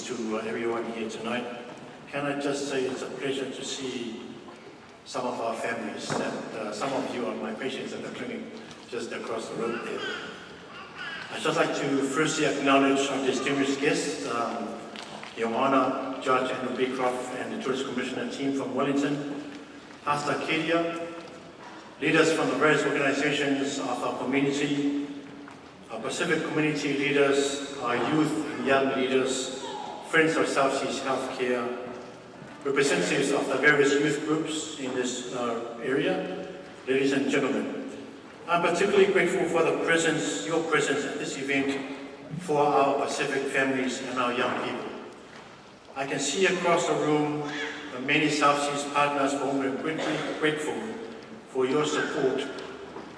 greetings to everyone here tonight. Can I just say it's a pleasure to see some of our families, and some of you are my patients at the clinic just across the road there. I'd just like to firstly acknowledge our distinguished guests, Your Honour Judge Andrew Beecroft and the Tourist Commissioner team from Wellington, Pastor Kedia, leaders from the various organizations of our community, our Pacific community leaders, our youth and young leaders, friends of SouthSeas Healthcare, representatives of the various youth groups in this area, ladies and gentlemen. I'm particularly grateful for the presence, your presence at this event for our Pacific families and our young people. I can see across the room the many SouthSeas partners for whom we're greatly grateful for your support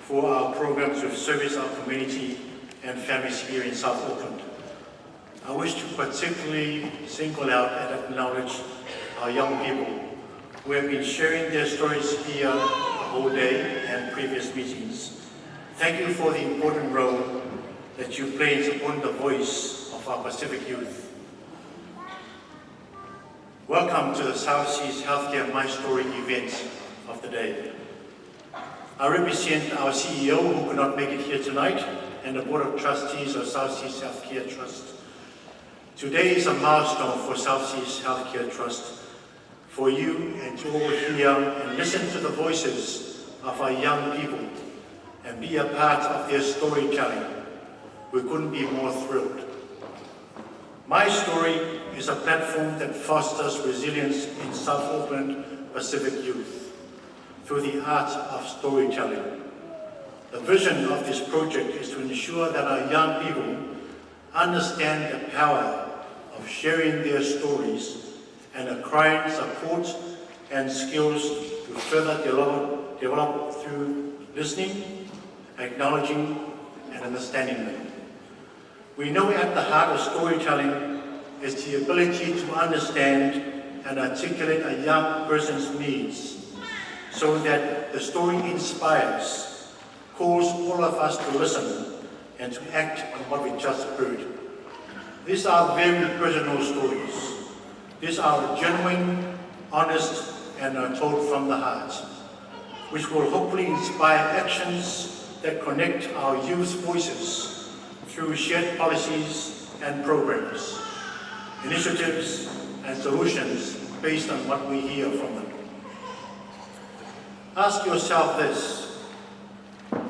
for our programs to service our community and families here in South Auckland. I wish to particularly single out and acknowledge our young people who have been sharing their stories here the whole day and previous meetings. Thank you for the important role that you play in supporting the voice of our Pacific youth. Welcome to the SouthSeas Healthcare MYSTORY event of the day. I represent our CEO who could not make it here tonight and the Board of Trustees of SouthSeas Healthcare Trust. Today is a milestone for SouthSeas Healthcare Trust, for you and to all hear and listen to the voices of our young people and be a part of their storytelling. We couldn't be more thrilled. My Story is a platform that fosters resilience in South Auckland Pacific youth through the art of storytelling. The vision of this project is to ensure that our young people understand the power of sharing their stories and acquiring support and skills to further develop through listening, acknowledging, and understanding them. We know at the heart of storytelling is the ability to understand and articulate a young person's needs so that the story inspires, calls all of us to listen and to act on what we just heard. These are very personal stories. These are genuine, honest, and are told from the heart, which will hopefully inspire actions that connect our youth's voices through shared policies and programs, initiatives and solutions based on what we hear from them. Ask yourself this: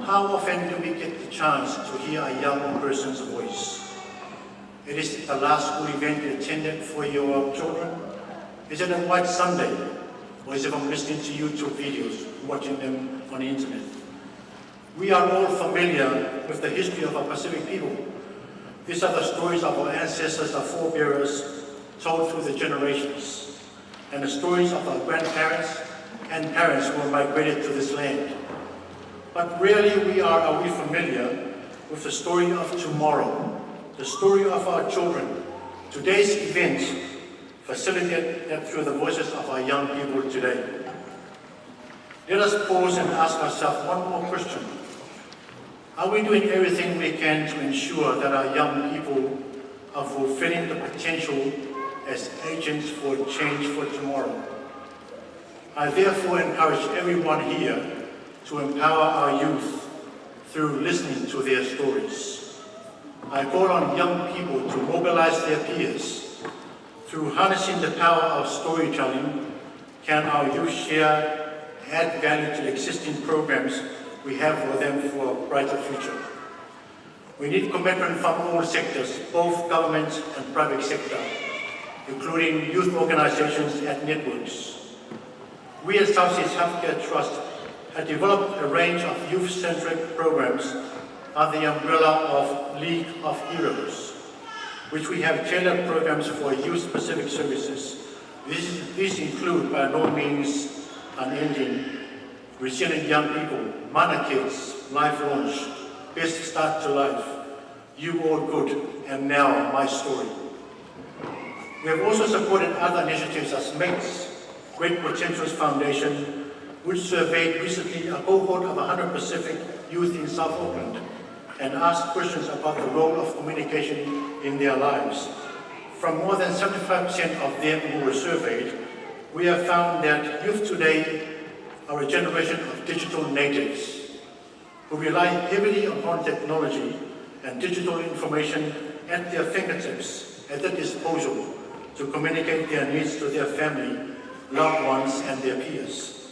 how often do we get the chance to hear a young person's voice? It is the last school event you attended for your children? Is it a White Sunday? Or is it from listening to YouTube videos, watching them on the internet? We are all familiar with the history of our Pacific people. These are the stories of our ancestors, our forebearers, told through the generations, and the stories of our grandparents and parents who migrated to this land. But rarely are we familiar with the story of tomorrow, the story of our children. Today's event facilitated that through the voices of our young people today. Let us pause and ask ourselves one more question. Are we doing everything we can to ensure that our young people are fulfilling the potential as agents for change for tomorrow? I therefore encourage everyone here to empower our youth through listening to their stories. I call on young people to mobilize their peers. Through harnessing the power of storytelling, can our youth share, add value to the existing programs we have for them for a brighter future. We need commitment from all sectors, both government and private sector, including youth organizations and networks. We at SouthSeas Healthcare Trust have developed a range of youth-centric programs under the umbrella of League of Heroes, which we have tailored programs for youth-specific services. These include, by no means unending, Resilient Young People, Mana Kids, Life Launch, Best Start to Life, You All Good, and now My Story. We have also supported other initiatives as MATES, Great Potentials Foundation, which surveyed recently a cohort of 100 Pacific youth in South Auckland and asked questions about the role of communication in their lives. From more than 75% of them who were surveyed, we have found that youth today are a generation of digital natives who rely heavily upon technology and digital information at their fingertips, at their disposal, to communicate their needs to their family, loved ones, and their peers.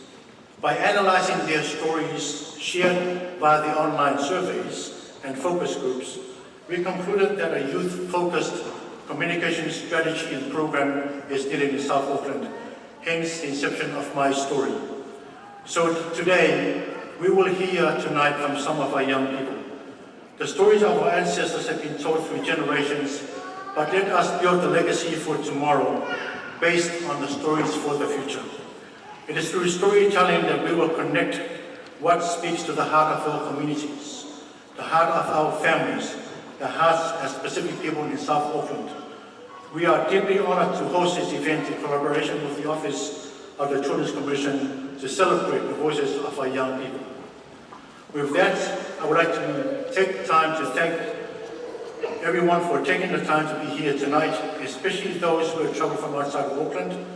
By analyzing their stories shared via the online surveys and focus groups, we concluded that a youth-focused communication strategy and program is needed in South Auckland, hence the inception of MYSTORY. So today, we will hear tonight from some of our young people. The stories of our ancestors have been told through generations, but let us build the legacy for tomorrow based on the stories for the future. It is through storytelling that we will connect what speaks to the heart of our communities, the heart of our families, the hearts of specific people in South Auckland. We are deeply honored to host this event in collaboration with the Office of the Children's Commission to celebrate the voices of our young people. With that, I would like to take time to thank everyone for taking the time to be here tonight, especially those who have traveled from outside of Auckland.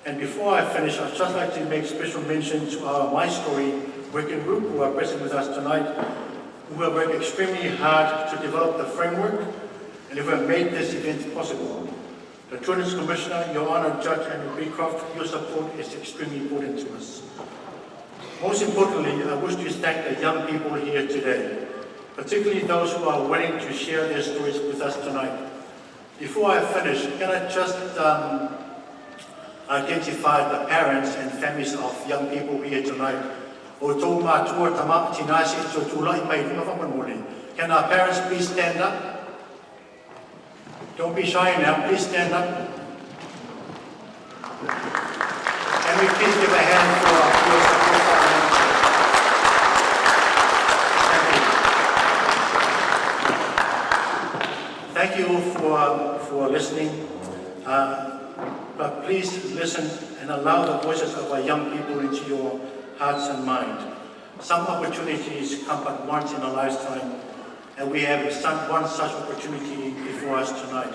And before I finish, I'd just like to make special mention to our MYSTORY working group who are present with us tonight, who have worked extremely hard to develop the framework and who have made this event possible. The Children's Commissioner, Your Honour Judge Andrew Beecroft, your support is extremely important to us. Most importantly, I wish to thank the young people here today, particularly those who are willing to share their stories with us tonight. Before I finish, can I just identify the parents and families of young people here tonight? Can our parents please stand up? Don't be shy now, please stand up. Can we please give a hand for your support? Thank you for listening. But please listen and allow the voices of our young people into your hearts and mind. Some opportunities come but once in a lifetime, and we have one such opportunity before us tonight.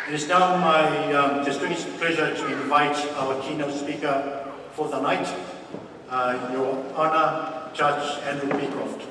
It is now my distinguished pleasure to invite our keynote speaker for the night, Your Honour Judge Andrew Beecroft.